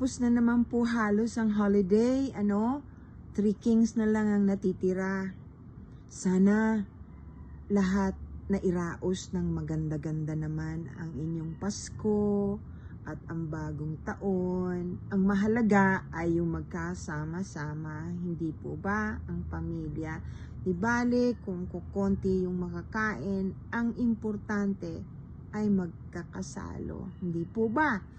Tapos na naman po halos ang holiday, 3 kings na lang ang natitira. Sana lahat na iraos ng maganda-ganda naman ang inyong Pasko at ang bagong taon. Ang mahalaga ay yung magkasama-sama, hindi po ba ang pamilya? Di bale kung kukonti yung makakain, ang importante ay magkakasalo, hindi po ba?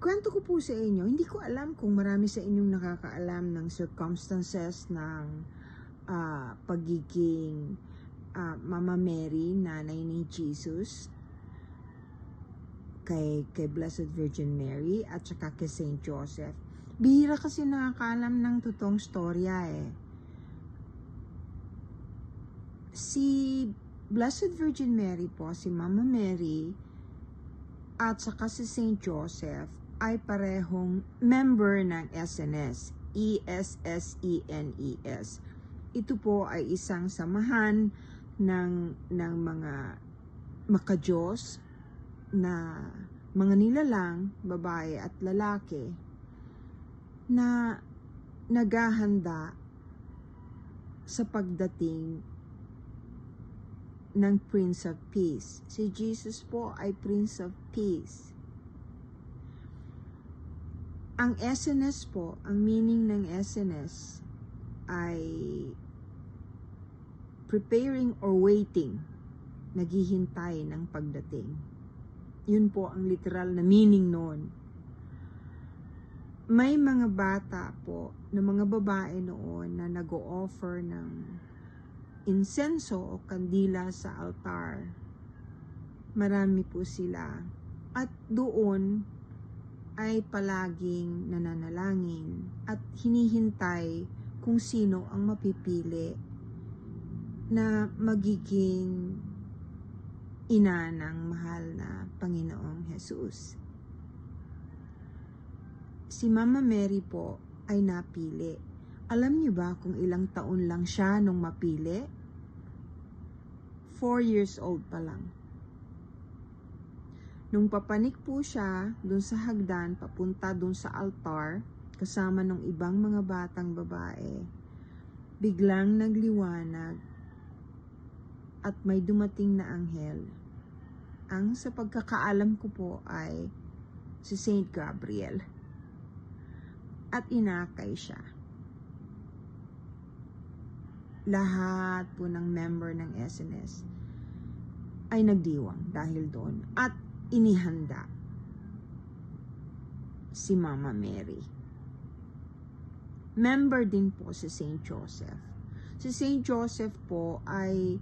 Kwento ko po sa inyo, hindi ko alam kung marami sa inyong nakakaalam ng circumstances ng pagiging Mama Mary, nanay ni Jesus, kay Blessed Virgin Mary, at saka kay Saint Joseph. Bihira kasi nakakaalam ng totoong storya Si Blessed Virgin Mary po, si Mama Mary, at saka si Saint Joseph, ay parehong member ng SNS, ESSENES. Ito po ay isang samahan ng mga makadiyos na mga nilalang, babae at lalaki, na naghahanda sa pagdating ng Prince of Peace. Si Jesus po ay Prince of Peace. Ang SNS po, ang meaning ng SNS ay preparing or waiting, naghihintay ng pagdating. Yun po ang literal na meaning noon. May mga bata po, na mga babae noon na nag-o-offer ng insenso o kandila sa altar. Marami po sila. At doon ay palaging nananalangin at hinihintay kung sino ang mapipili na magiging ina ng mahal na Panginoong Jesus. Si Mama Mary po ay napili. Alam niyo ba kung ilang taon lang siya nung mapili? 4 years old pa lang. Nung papanik po siya dun sa hagdan, papunta dun sa altar, kasama ng ibang mga batang babae, biglang nagliwanag at may dumating na anghel. Ang sa pagkakaalam ko po ay si Saint Gabriel. At inakay siya. Lahat po ng member ng SNS ay nagdiwang dahil doon at inihanda si Mama Mary. Member din po si Saint Joseph. Si Saint Joseph po ay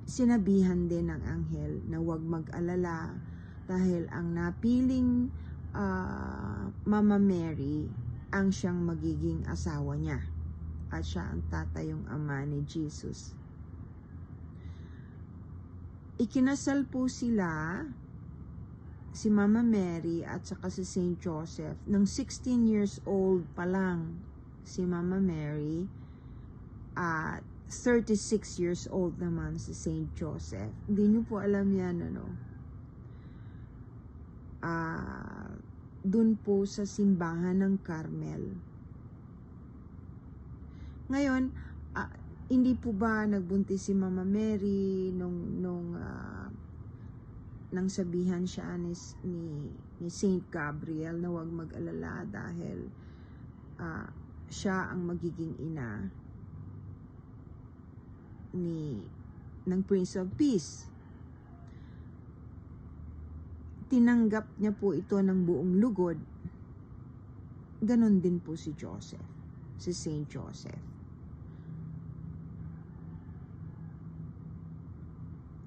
sinabihan din ng anghel na huwag mag-alala dahil ang napiling Mama Mary ang siyang magiging asawa niya at siya ang tatayong ama ni Jesus. Ikinasal po sila, si Mama Mary at saka si Saint Joseph, ng 16 years old pa lang si Mama Mary at 36 years old naman si Saint Joseph. Hindi niyo po alam yan, dun po sa simbahan ng Carmel. Ngayon, hindi po ba nagbuntis si Mama Mary nung sabihan siya ni Saint Gabriel na huwag mag-alala dahil siya ang magiging ina ng Prince of Peace. Tinanggap niya po ito ng buong lugod. Ganon din po si Joseph, si Saint Joseph.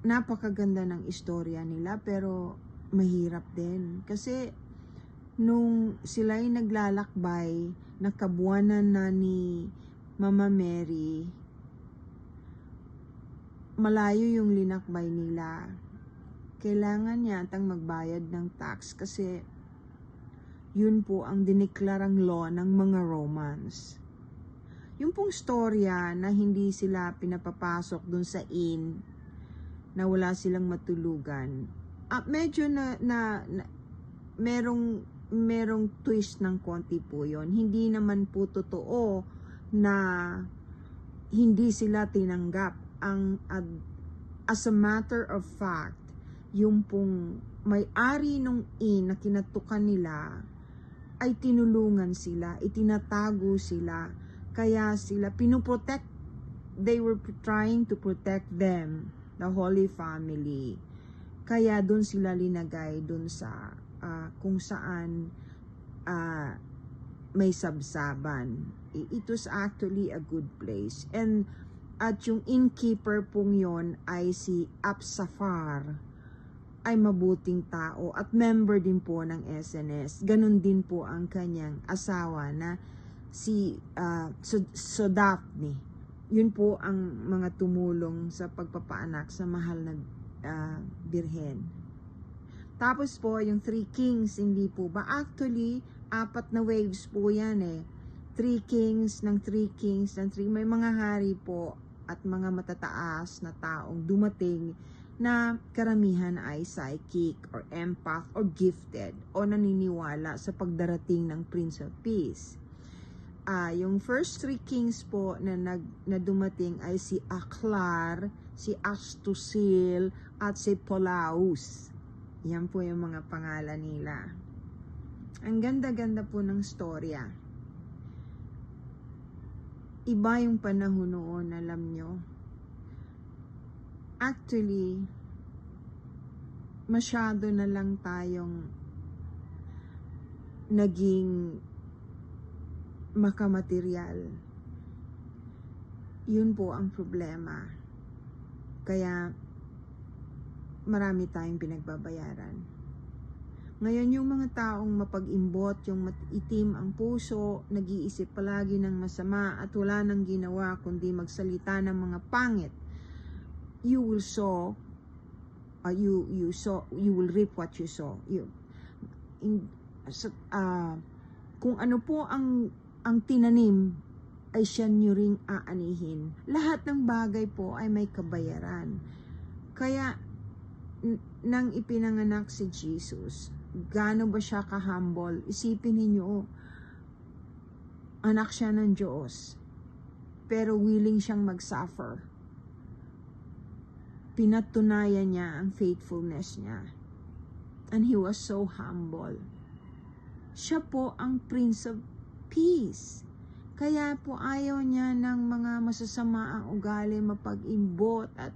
Napakaganda ng istorya nila pero mahirap din. Kasi nung sila'y naglalakbay, nakabuanan na ni Mama Mary, malayo yung linakbay nila. Kailangan yatang magbayad ng tax kasi yun po ang diniklarang law ng mga Romans. Yung pong storya na hindi sila pinapapasok dun sa inn, na wala silang matulugan, medyo na merong merong twist ng konti po yon. Hindi naman po totoo na hindi sila tinanggap. As a matter of fact, yung pong may-ari nung inn na kinatukan nila ay tinulungan sila, itinatago sila, kaya sila pinoprotect. They were trying to protect them, the Holy Family. Kaya doon sila linagay doon sa kung saan may sabsaban. It was actually a good place. And at yung innkeeper pong yon ay si Apsafar, ay mabuting tao at member din po ng SNS. Ganon din po ang kanyang asawa na si Daphne. Yun po ang mga tumulong sa pagpapaanak sa mahal na birhen. Tapos po, yung Three Kings, hindi po ba? Actually, 4 na waves po yan eh. Three Kings, may mga hari po at mga matataas na taong dumating na karamihan ay psychic or empath or gifted o naniniwala sa pagdarating ng Prince of Peace. Yung first 3 kings po na dumating ay si Aklar, si Astusil, at si Polaus. Yan po yung mga pangalan nila. Ang ganda-ganda po ng storya. Iba yung panahon noon, alam nyo. Actually, masyado na lang tayong naging makamaterial. Yun po ang problema. Kaya marami tayong pinagbabayaran. Ngayon, yung mga taong mapag-imbot, yung matitim ang puso, nag-iisip palagi ng masama at wala nang ginawa kundi magsalita ng mga pangit, you will sow, you will reap what you sow. Kung ano po ang tinanim, ay siya nyo ring aanihin. Lahat ng bagay po ay may kabayaran. Kaya, nang ipinanganak si Jesus, gaano ba siya ka-humble? Isipin ninyo, anak siya ng Diyos, pero willing siyang mag-suffer. Pinatunayan niya ang faithfulness niya. And he was so humble. Siya po ang Prince of Peace. Kaya po ayaw niya ng mga masasama ang ugali, mapag-imbot at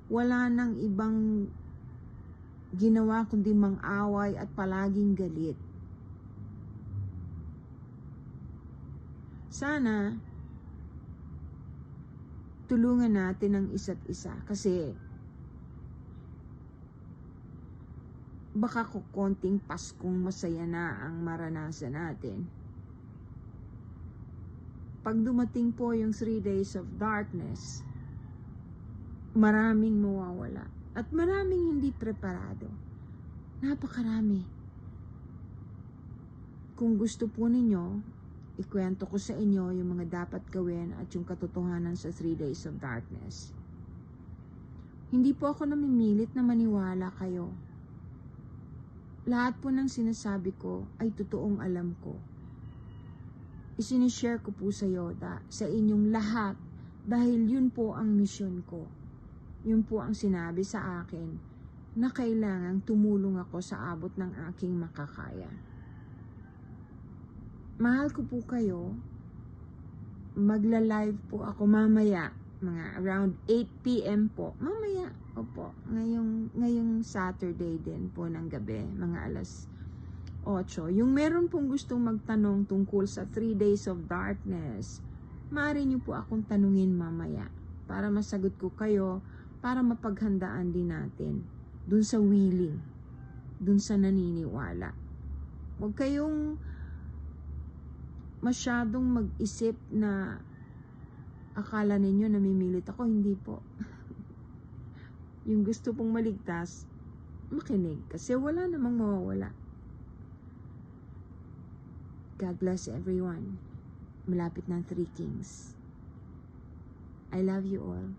wala nang ibang ginawa kundi mang-away at palaging galit. Sana tulungan natin ang isa't isa kasi baka konting Paskong masaya na ang maranasan natin. Pag dumating po yung 3 days of darkness, maraming mawawala. At maraming hindi preparado. Napakarami. Kung gusto po ninyo, ikwento ko sa inyo yung mga dapat gawin at yung katotohanan sa 3 days of darkness. Hindi po ako namimilit na maniwala kayo. Lahat po ng sinasabi ko ay totoong alam ko. Isinishare ko po sa Yoda, sa inyong lahat, dahil yun po ang misyon ko. Yun po ang sinabi sa akin na kailangang tumulong ako sa abot ng aking makakaya. Mahal ko po kayo. Magla-live po ako mamaya, mga around 8 p.m. po. Mamaya, opo, ngayong Saturday din po ng gabi, mga alas 8. Yung meron pong gustong magtanong tungkol sa 3 days of darkness, maaari niyo po akong tanungin mamaya para masagot ko kayo, para mapaghandaan din natin dun sa willing, dun sa naniniwala. Huwag kayong masyadong mag-isip na akala ninyo namimilit ako. Hindi po. Yung gusto pong maligtas, makinig kasi wala namang mawawala. God bless everyone. Malapit ng 3 Kings. I love you all.